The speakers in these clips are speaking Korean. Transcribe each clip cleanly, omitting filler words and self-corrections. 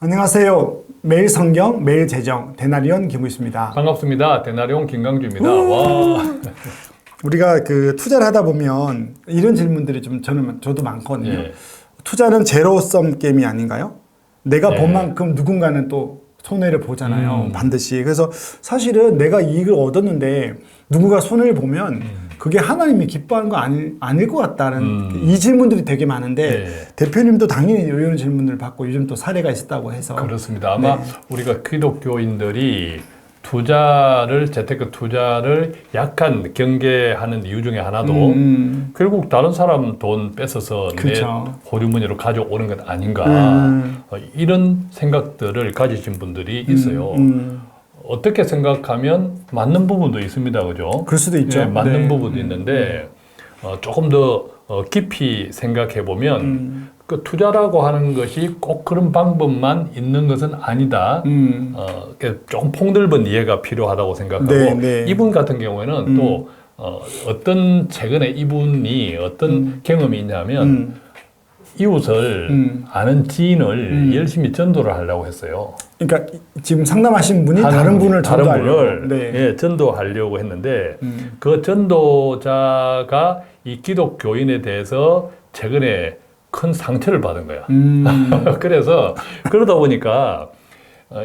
안녕하세요. 매일 성경, 매일 재정, 대나리온 김구있습니다. 반갑습니다. 대나리온 김강주입니다. 와. 우리가 투자를 하다 보면 이런 질문들이 저도 많거든요. 예. 투자는 제로섬 게임이 아닌가요? 내가 예. 번 만큼 누군가는 또 손해를 보잖아요. 반드시. 그래서 사실은 내가 이익을 얻었는데 누군가 손해를 보면 그게 하나님이 기뻐하는 거 아닐 것 같다는 이 질문들이 되게 많은데 예. 대표님도 당연히 이런 질문을 받고 요즘 또 사례가 있었다고 해서 그렇습니다. 아마 네. 우리가 기독교인들이 투자를, 재테크 투자를 약간 경계하는 이유 중에 하나도 결국 다른 사람 돈 뺏어서 그쵸. 내 호주머니로 가져오는 것 아닌가 이런 생각들을 가지신 분들이 있어요. 어떻게 생각하면 맞는 부분도 있습니다. 그죠? 그럴 수도 있죠. 예, 맞는 네. 부분도 있는데 조금 더 깊이 생각해 보면 그 투자라고 하는 것이 꼭 그런 방법만 있는 것은 아니다. 조금 폭넓은 이해가 필요하다고 생각하고 네, 네. 이분 같은 경우에는 또 어떤 최근에 이분이 어떤 경험이 있냐면 이웃을 아는 지인을 열심히 전도를 하려고 했어요. 그러니까 지금 상담하신 분이 다른 분을 다른 전도하려고. 분을 네. 예, 전도하려고 했는데 그 전도자가 이 기독교인에 대해서 최근에 큰 상처를 받은 거야. 그래서 그러다 보니까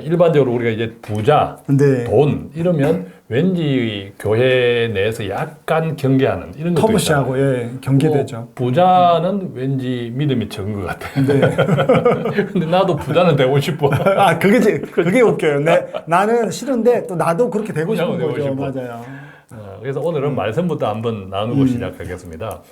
일반적으로 우리가 이제 부자, 네. 돈 이러면 왠지 교회 내에서 약간 경계하는 이런 것도 있잖아요. 터부시하고 예, 경계되죠. 부자는 왠지 믿음이 적은 것 같아. 네. 근데 나도 부자는 되고 싶어. 아, 그게 웃겨요. 나는 싫은데 또 나도 그렇게 되고 싶은 되고 거죠. 싶어. 맞아요. 그래서 오늘은 말씀부터 한번 나누고 시작하겠습니다.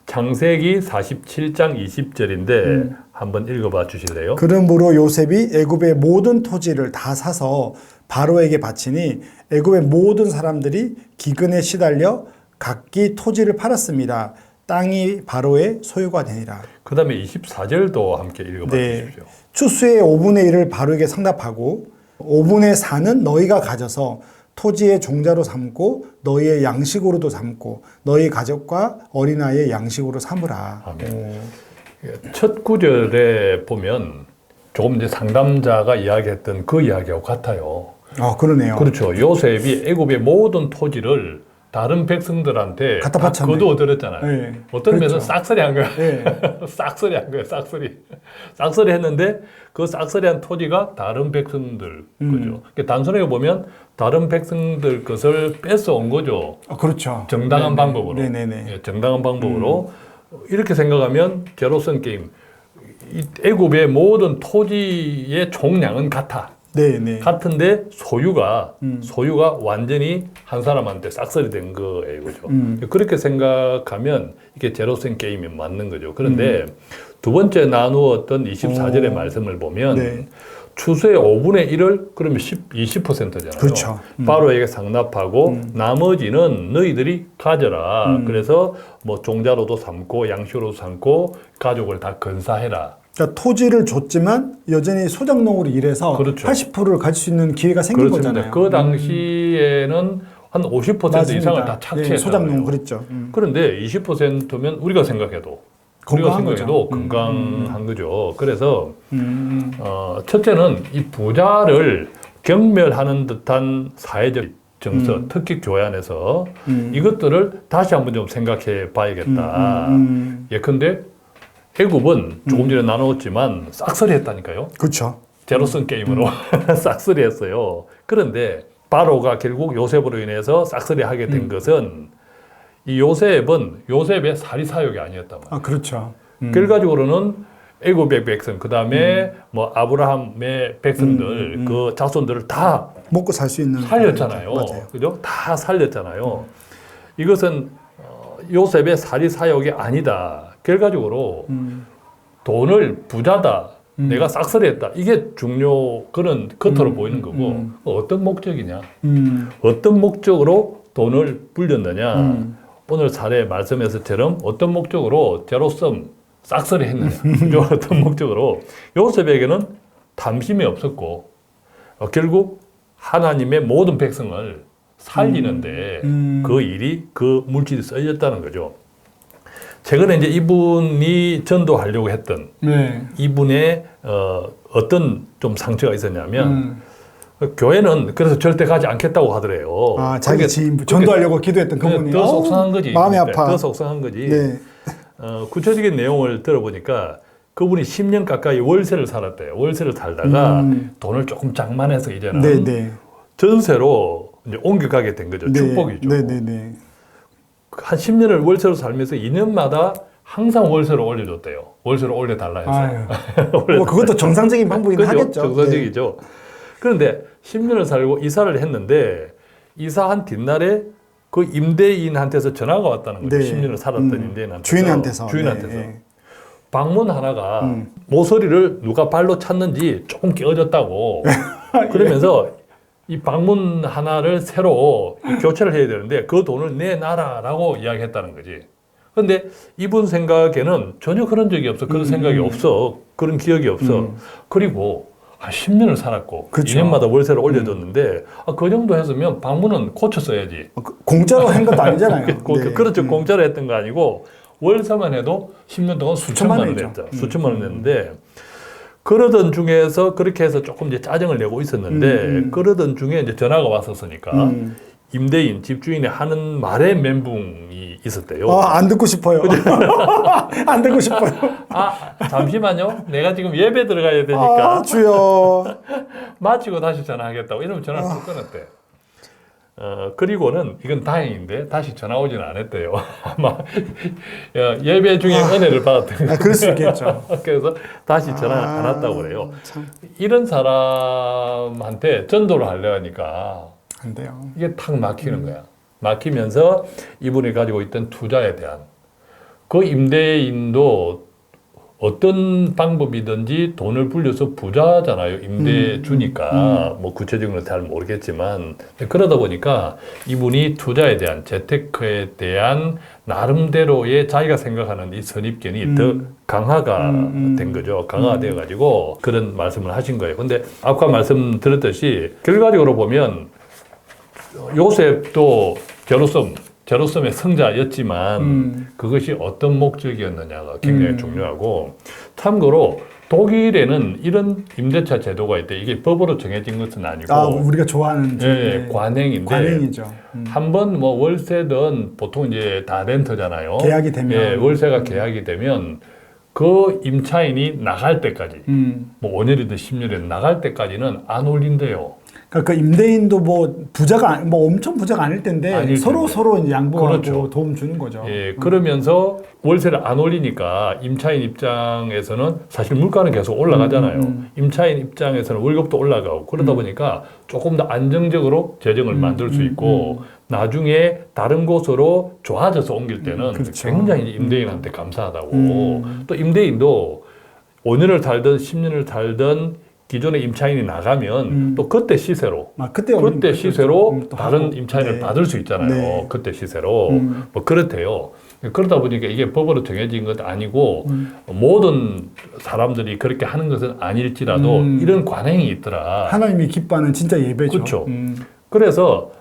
창세기 47장 20절인데 한번 읽어봐 주실래요? 그러므로 요셉이 애굽의 모든 토지를 다 사서 바로에게 바치니 애굽의 모든 사람들이 기근에 시달려 각기 토지를 팔았습니다. 땅이 바로의 소유가 되니라. 그 다음에 24절도 함께 읽어봐 주십시오. 추수의 5분의 1을 바로에게 상납하고 5분의 4는 너희가 가져서 토지의 종자로 삼고 너희의 양식으로도 삼고 너희 가족과 어린아이의 양식으로 삼으라. 아멘. 첫 구절에 보면 조금 이제 상담자가 이야기했던 그 이야기하고 같아요. 아, 그러네요. 그렇죠. 요셉이 애굽의 모든 토지를 다른 백성들한테 갖다 다 바쳤네. 거두어들였잖아요. 네. 어떤 면은 그렇죠. 싹쓸이 한 거야. 네. 싹쓸이 한 거야, 싹쓸이. 싹쓸이 했는데 그 싹쓸이한 토지가 다른 백성들, 그죠. 그러니까 단순하게 보면 다른 백성들 것을 뺏어온 거죠. 아, 그렇죠. 정당한 네네. 방법으로. 네네네. 예, 정당한 방법으로. 이렇게 생각하면 제로섬 게임. 이 애굽의 모든 토지의 총량은 같아. 네네. 같은데 소유가 완전히 한 사람한테 싹쓸이 된 거예요, 그죠? 그렇게 생각하면 이게 제로섬 게임이 맞는 거죠. 그런데 두 번째 나누었던 24절의 말씀을 보면 네. 추수의 5분의 1을 그러면 20%잖아요. 그렇죠. 바로에게 상납하고 나머지는 너희들이 가져라. 그래서 뭐 종자로도 삼고 양식으로도 삼고 가족을 다 건사해라. 그러니까 토지를 줬지만 여전히 소작농으로 일해서 그렇죠. 80%를 가질 수 있는 기회가 생긴 거잖아요. 그 당시에는 한 50% 맞습니다. 이상을 다 착취했잖아요. 예, 소작농 그랬죠. 그런데 20%면 우리가 생각해도 건강한 거죠. 그래서 첫째는 이 부자를 경멸하는 듯한 사회적 정서, 특히 교회 안에서 이것들을 다시 한번 좀 생각해 봐야겠다. 예컨대 애굽은 조금 전에 나눴지만 싹쓸이 했다니까요. 그렇죠. 제로섬 게임으로 싹쓸이 했어요. 그런데 바로가 결국 요셉으로 인해서 싹쓸이 하게 된 것은 이 요셉의 사리사욕이 아니었단 말이에요. 아, 그렇죠. 결과적으로는 애굽의 백성, 그 다음에 뭐 아브라함의 백성들, 그 자손들을 다 먹고 살 수 있는 살렸잖아요. 맞아요. 그죠? 다 살렸잖아요. 이것은 요셉의 사리사욕이 아니다. 결과적으로 돈을 부자다. 내가 싹쓸이 했다. 이게 그런 겉으로 보이는 거고 어떤 목적이냐. 어떤 목적으로 돈을 불렸느냐. 오늘 사례 말씀에서처럼 어떤 목적으로 제로섬 싹쓸이 했느냐. 그죠? 어떤 목적으로. 요셉에게는 탐심이 없었고 결국 하나님의 모든 백성을 살리는데 그 일이, 그 물질이 써졌다는 거죠. 최근에 이제 이분이 전도하려고 했던 네. 이분의 어떤 좀 상처가 있었냐면 교회는 그래서 절대 가지 않겠다고 하더래요. 아, 자기 지인 전도하려고 기도했던 그분이 더 속상한 거지. 마음이 아파. 더 속상한 거지. 네. 구체적인 내용을 들어보니까 그분이 10년 가까이 월세를 살았대요. 월세를 살다가 돈을 조금 장만해서 이제는 네, 네. 전세로 이제 옮겨가게 된 거죠. 네. 축복이죠. 네, 네, 네. 한 10년을 월세로 살면서 2년마다 항상 월세를 올려줬대요. 월세를 올려달라 해서. 아유. 뭐 그것도 정상적인 방법이긴 그죠? 하겠죠. 정상적이죠. 그런데 10년을 살고 이사를 했는데 이사한 뒷날에 그 임대인한테서 전화가 왔다는 거죠. 네. 10년을 살았던 임대인한테서. 주인한테서. 주인한테서. 네, 네. 방문 하나가 모서리를 누가 발로 찼는지 조금 깨어졌다고. 그러면서 이 방문 하나를 새로 교체를 해야 되는데 그 돈을 내놔라라고 이야기했다는 거지. 근데 이분 생각에는 전혀 그런 적이 없어. 그런 생각이 없어. 그런 기억이 없어. 그리고 한 10년을 살았고 그쵸. 2년마다 월세를 올려줬는데 그 정도 했으면 방문은 고쳤어야지. 공짜로 한 것도 아니잖아요. 네. 그렇죠. 공짜로 했던 거 아니고 월세만 해도 10년 동안 수천만 원 냈다. 수천만 원 냈는데 그러던 중에서 그렇게 해서 조금 이제 짜증을 내고 있었는데 그러던 중에 이제 전화가 왔었으니까 임대인, 집주인이 하는 말에 멘붕이 있었대요. 안 듣고 싶어요. 안 듣고 싶어요. 잠시만요. 내가 지금 예배 들어가야 되니까. 주여. 마치고 다시 전화하겠다고. 이러면 전화를 또 끊었대. 그리고는 이건 다행인데 다시 전화 오지는 않았대요. 아마 예배 중에 은혜를 받았던 거예요. 그럴 수 있겠죠. 그래서 다시 전화 안 왔다고 그래요. 참. 이런 사람한테 전도를 하려 하니까 안 돼요. 이게 탁 막히는 거야. 막히면서 이분이 가지고 있던 투자에 대한 그 임대인도 어떤 방법이든지 돈을 불려서 부자잖아요. 임대 주니까 뭐 구체적인 건 잘 모르겠지만 그러다 보니까 이분이 투자에 대한 재테크에 대한 나름대로의 자기가 생각하는 이 선입견이 더 강화가 된 거죠. 강화가 되어 가지고 그런 말씀을 하신 거예요. 근데 아까 말씀드렸듯이 결과적으로 보면 요셉도 제로섬의 성자였지만 그것이 어떤 목적이었느냐가 굉장히 중요하고 참고로 독일에는 이런 임대차 제도가 있대. 이게 법으로 정해진 것은 아니고 우리가 좋아하는 관행인데 관행이죠. 한번 뭐 월세든 보통 이제 다 렌터잖아요. 계약이 되면 월세가 계약이 되면 그 임차인이 나갈 때까지 뭐 5년이든 10년이든 나갈 때까지는 안 올린대요. 그러니까 그 임대인도 뭐 부자가 뭐 엄청 부자가 아닐 텐데 서로 이제 양보하고 그렇죠. 도움 주는 거죠. 그러면서 월세를 안 올리니까 임차인 입장에서는 사실 물가는 계속 올라가잖아요. 임차인 입장에서는 월급도 올라가고 그러다 보니까 조금 더 안정적으로 재정을 만들 수 있고 나중에 다른 곳으로 좋아져서 옮길 때는 그렇죠. 굉장히 임대인한테 감사하다고. 또 임대인도 5년을 살든 10년을 살든 기존의 임차인이 나가면 또 그때 시세로 그때 시세로 다른 임차인을 받을 수 있잖아요. 네. 그때 시세로 뭐 그렇대요. 그러다 보니까 이게 법으로 정해진 것 아니고 모든 사람들이 그렇게 하는 것은 아닐지라도 이런 관행이 있더라. 하나님이 기뻐하는 진짜 예배죠. 그렇죠. 그래서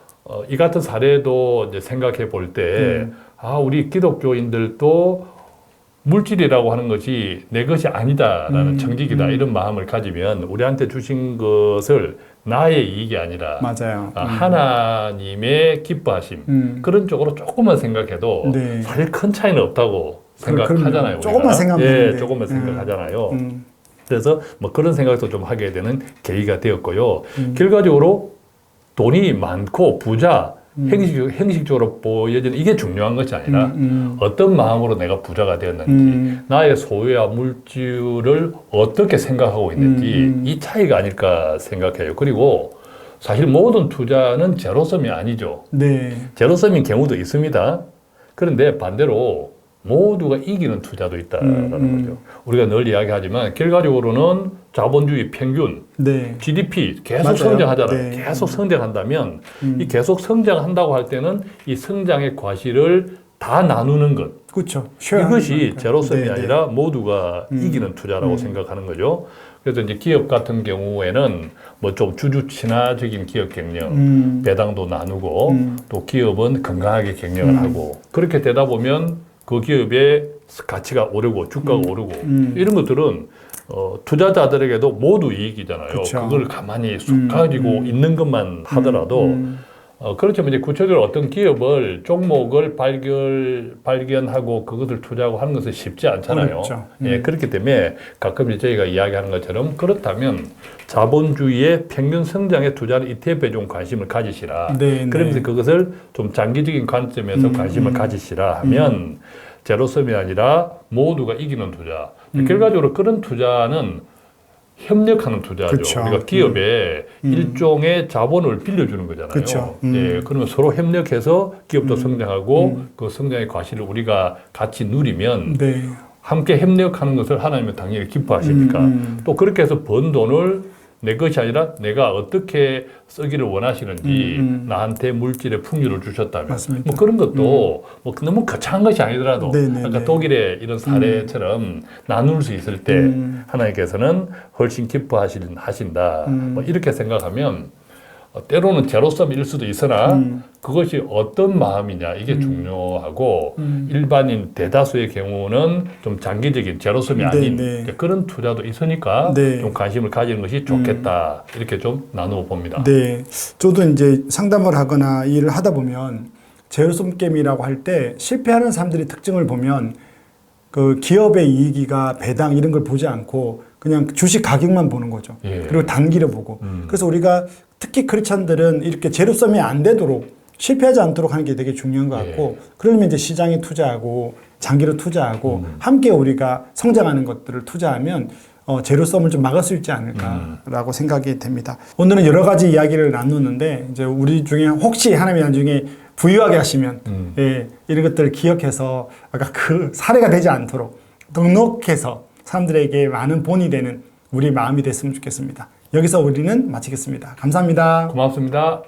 이 같은 사례도 이제 생각해 볼 때 우리 기독교인들도 물질이라고 하는 것이 내 것이 아니다라는 정직이다 이런 마음을 가지면 우리한테 주신 것을 나의 이익이 아니라 맞아요. 하나님의 기뻐하심 그런 쪽으로 조금만 생각해도 사실 큰 차이는 없다고 생각하잖아요. 조금만 생각하면 조금만 생각하잖아요. 그래서 뭐 그런 생각도 좀 하게 되는 계기가 되었고요. 결과적으로 돈이 많고 부자 형식적으로 보여지는 이게 중요한 것이 아니라 어떤 마음으로 내가 부자가 되었는지 나의 소유와 물질을 어떻게 생각하고 있는지 이 차이가 아닐까 생각해요. 그리고 사실 모든 투자는 제로섬이 아니죠. 제로섬인 경우도 있습니다. 그런데 반대로 모두가 이기는 투자도 있다는 거죠. 우리가 늘 이야기하지만 결과적으로는 자본주의 평균, GDP 계속 성장하잖아요. 계속 성장한다면 이 계속 성장한다고 할 때는 이 성장의 과실을 다 나누는 것. 그렇죠. 이것이 제로섬이 아니라 모두가 이기는 투자라고 생각하는 거죠. 그래서 이제 기업 같은 경우에는 뭐 좀 주주 친화적인 기업 경영, 배당도 나누고 또 기업은 건강하게 경영을 하고 그렇게 되다 보면 그 기업의 가치가 오르고 주가가 오르고 이런 것들은 투자자들에게도 모두 이익이잖아요. 그쵸. 그걸 가만히 쑥 가지고 있는 것만 하더라도 그렇지만 이제 구체적으로 어떤 기업을 종목을 발견하고 그것을 투자하고 하는 것은 쉽지 않잖아요. 어렵죠. 예, 그렇기 때문에 가끔 이제 저희가 이야기하는 것처럼 그렇다면 자본주의의 평균 성장에 투자하는 ETF에 좀 관심을 가지시라. 네, 그러면서 네. 그것을 좀 장기적인 관점에서 관심을 가지시라 하면 제로섬이 아니라 모두가 이기는 투자. 결과적으로 그런 투자는 협력하는 투자죠. 그쵸. 우리가 기업에 일종의 자본을 빌려주는 거잖아요. 그쵸. 예, 그러면 서로 협력해서 기업도 성장하고 그 성장의 과실을 우리가 같이 누리면 네. 함께 협력하는 것을 하나님은 당연히 기뻐하시니까 또 그렇게 해서 번 돈을 내 것이 아니라 내가 어떻게 쓰기를 원하시는지 나한테 물질의 풍요를 주셨다면 맞습니다. 뭐 그런 것도 뭐 너무 거창한 것이 아니더라도 네네네. 아까 독일의 이런 사례처럼 나눌 수 있을 때 하나님께서는 훨씬 기뻐하신다 뭐 이렇게 생각하면 때로는 제로섬일 수도 있으나 그것이 어떤 마음이냐 이게 중요하고 일반인 대다수의 경우는 좀 장기적인 제로섬이 아닌 네. 그런 투자도 있으니까 네. 좀 관심을 가지는 것이 좋겠다 이렇게 좀 나누어 봅니다. 네. 저도 이제 상담을 하거나 일을 하다 보면 제로섬 게임이라고 할 때 실패하는 사람들의 특징을 보면 그 기업의 이익이가 배당 이런 걸 보지 않고 그냥 주식 가격만 보는 거죠. 예. 그리고 단기를 보고. 그래서 우리가 특히 크리스찬들은 이렇게 제로섬이 안 되도록 실패하지 않도록 하는 게 되게 중요한 것 같고 그러면 이제 시장에 투자하고 장기로 투자하고 함께 우리가 성장하는 것들을 투자하면 제로섬을 좀 막을 수 있지 않을까라고 생각이 됩니다. 오늘은 여러 가지 이야기를 나누는데 이제 우리 중에 혹시 하나님이 나중에 부유하게 하시면 예, 이런 것들을 기억해서 아까 그 사례가 되지 않도록 넉넉해서 사람들에게 많은 본이 되는 우리 마음이 됐으면 좋겠습니다. 여기서 우리는 마치겠습니다. 감사합니다. 고맙습니다.